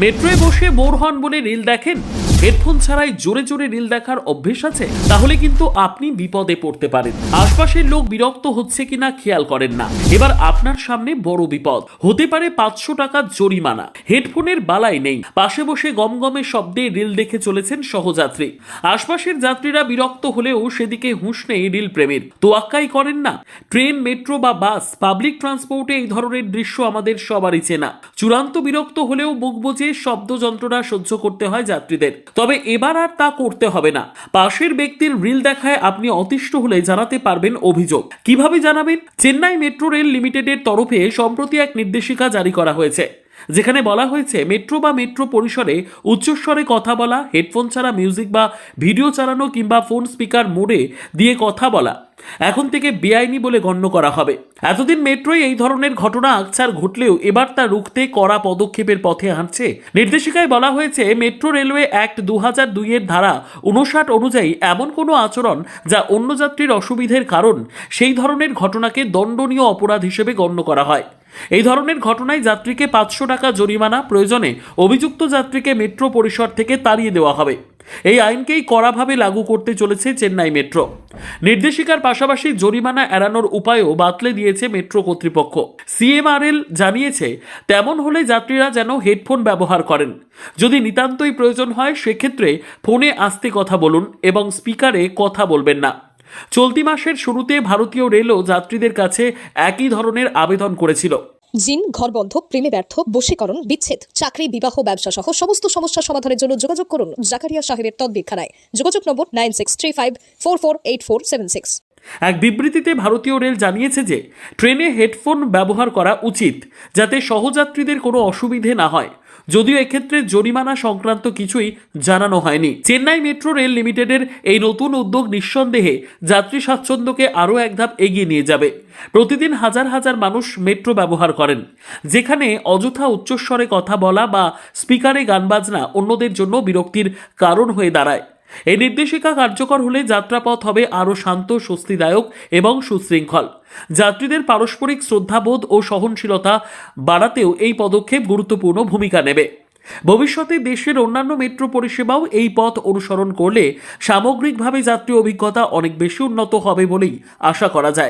মেট্রোয় বসে বোর হন বলে রিল দেখেন, হেডফোন ছাড়াই জোরে জোরে রিল দেখার অভ্যেস আছে, তাহলে কিন্তু আপনি বিপদে পড়তে পারেন। আশপাশের লোক বিরক্ত হচ্ছে কিনা খেয়াল করেন না, এবার আপনার সামনে বড় বিপদ হতে পারে। 500 টাকা জরিমানা। হেডফোনের বালাই নেই, পাশে বসে গমগমে শব্দে রিল দেখে চলেছেন সহযাত্রী। আশপাশের যাত্রীরা বিরক্ত হলেও সেদিকে হুঁশ নেই রিল প্রেমীর, তোয়াক্কাই করেন না। ট্রেন, মেট্রো বা বাস, পাবলিক ট্রান্সপোর্টে এই ধরনের দৃশ্য আমাদের সবারই চেনা। চূড়ান্ত বিরক্ত হলেও মুখ বুজে শব্দ যন্ত্রণা সহ্য করতে হয় যাত্রীদের। তবে এবার আর তা করতে হবে না। পাশের ব্যক্তির রিল দেখায় আপনি অতিষ্ঠ হলে জানাতে পারবেন অভিযোগ। কিভাবে জানাবেন? চেন্নাই মেট্রো রেল লিমিটেডের তরফে সম্প্রতি এক নির্দেশিকা জারি করা হয়েছে, যেখানে বলা হয়েছে মেট্রো বা মেট্রো পরিসরে উচ্চস্বরে কথা বলা, হেডফোন ছাড়া মিউজিক বা ভিডিও চালানো কিংবা ফোন স্পিকার মোডে দিয়ে কথা বলা এখন থেকে বেআইনি বলে গণ্য করা হবে। এতদিন মেট্রোয় এই ধরনের ঘটনা আকছার ঘটলেও এবার তা রুখতে কড়া পদক্ষেপের পথে হাঁটছে। নির্দেশিকায় বলা হয়েছে, মেট্রো রেলওয়ে অ্যাক্ট 2002 এর ধারা 59 অনুযায়ী এমন কোনো আচরণ যা অন্য যাত্রীর অসুবিধের কারণ, সেই ধরনের ঘটনাকে দণ্ডনীয় অপরাধ হিসেবে গণ্য করা হয়। এই ধরনের ঘটনায় যাত্রীকে 500 টাকা জরিমানা, প্রয়োজনে অভিযুক্ত যাত্রীকে মেট্রো পরিসর থেকে তাড়িয়ে দেওয়া হবে। এই আইনকেই কড়াভাবে লাগু করতে চলেছে চেন্নাই মেট্রো। নির্দেশিকার পাশাপাশি জরিমানা এড়ানোর উপায়ও বাতলে দিয়েছে মেট্রো কর্তৃপক্ষ। সিএমআরএল জানিয়েছে, তেমন হলে যাত্রীরা যেন হেডফোন ব্যবহার করেন। যদি নিতান্তই প্রয়োজন হয় সেক্ষেত্রে ফোনে আস্তে কথা বলুন এবং স্পিকারে কথা বলবেন না। চলতি মাসের শুরুতে ভারতীয় রেলও যাত্রীদের কাছে একই ধরনের আবেদন করেছিল। জিন, ঘরবন্ধ, প্রেমে ব্যর্থ, বশীকরণ, বিচ্ছেদ, চাকরি, বিবাহ, ব্যবসা সহ সমস্ত সমস্যা সমাধানের জন্য যোগাযোগ করুন জাকারিয়া সাহেবের তদবিরখানায়। যোগাযোগ নম্বর 9635448476। এক বিবৃতিতে ভারতীয় রেল জানিয়েছে যে ট্রেনে হেডফোন ব্যবহার করা উচিত, যাতে সহযাত্রীদের কোনো অসুবিধে না হয়। যদিও এক্ষেত্রে জরিমানা সংক্রান্ত কিছুই জানানো হয়নি। চেন্নাই মেট্রো রেল লিমিটেডের এই নতুন উদ্যোগ নিঃসন্দেহে যাত্রী স্বাচ্ছন্দ্যকে আরও এক ধাপ এগিয়ে নিয়ে যাবে। প্রতিদিন হাজার হাজার মানুষ মেট্রো ব্যবহার করেন, যেখানে অযথা উচ্চস্বরে কথা বলা বা স্পিকারে গান বাজনা অন্যদের জন্য বিরক্তির কারণ হয়ে দাঁড়ায়। এই নির্দেশিকা কার্যকর হলে যাত্রাপথ হবে আরও শান্ত, স্বস্তিদায়ক এবং সুশৃঙ্খল। যাত্রীদের পারস্পরিক শ্রদ্ধাবোধ ও সহনশীলতা বাড়াতেও এই পদক্ষেপ গুরুত্বপূর্ণ ভূমিকা নেবে। ভবিষ্যতে দেশের অন্যান্য মেট্রো পরিষেবাও এই পথ অনুসরণ করলে সামগ্রিকভাবে যাত্রী অভিজ্ঞতা অনেক বেশি উন্নত হবে বলেই আশা করা যায়।